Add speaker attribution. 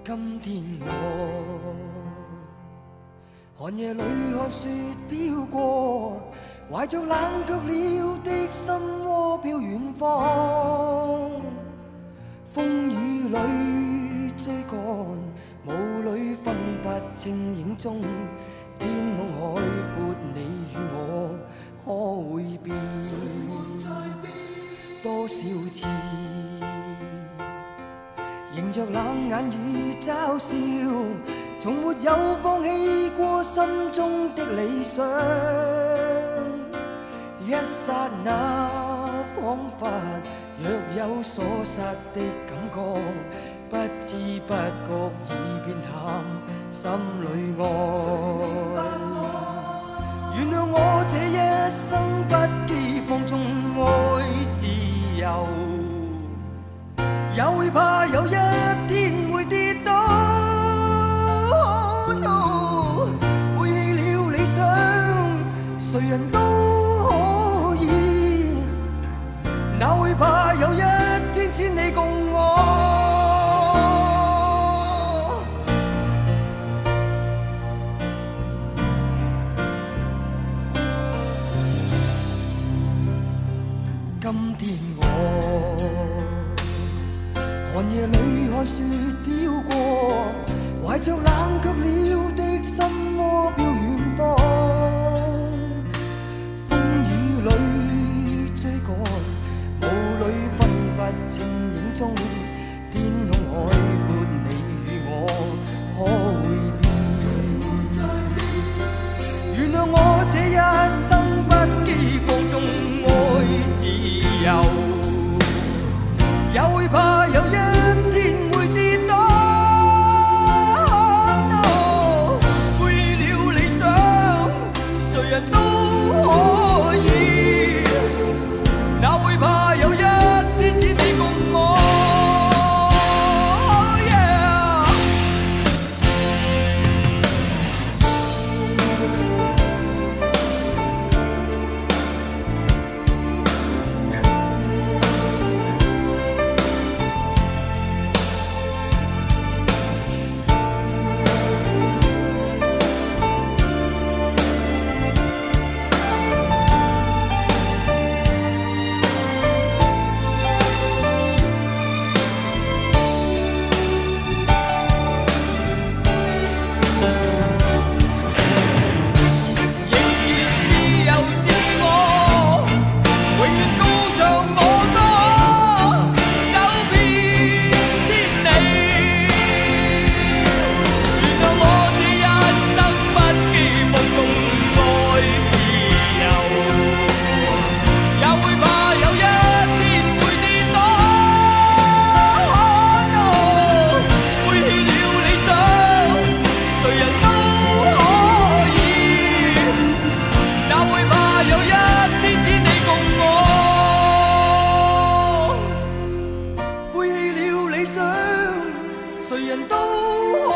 Speaker 1: 今天我寒夜裏看雪飄過，懷着冷卻了的心窩飄遠方。風雨裏追趕，霧裏分不清影蹤。天空海闊，你與我可會變？多少次迎着冷眼與嘲笑，從沒有放棄過心中的理想。一剎那彷彿若有所失的感覺，不知不覺已變淡心裏愛。原諒我這一生不羈放縱愛自由，也會怕有一天會跌倒。No， 背棄了理想，誰人都可以，哪會怕有一天只你共我。今天我寒夜裏看雪飄過，懷着冷卻了的心窩飄遠方。風雨裏追趕，霧裏分不清影蹤。天空海闊，你與我可會變？原諒我這一生不羈放縱愛自由，也會怕有一天會跌倒。No， 背棄了理想，誰人都可以，哪會怕有一天只你共我。誰人都可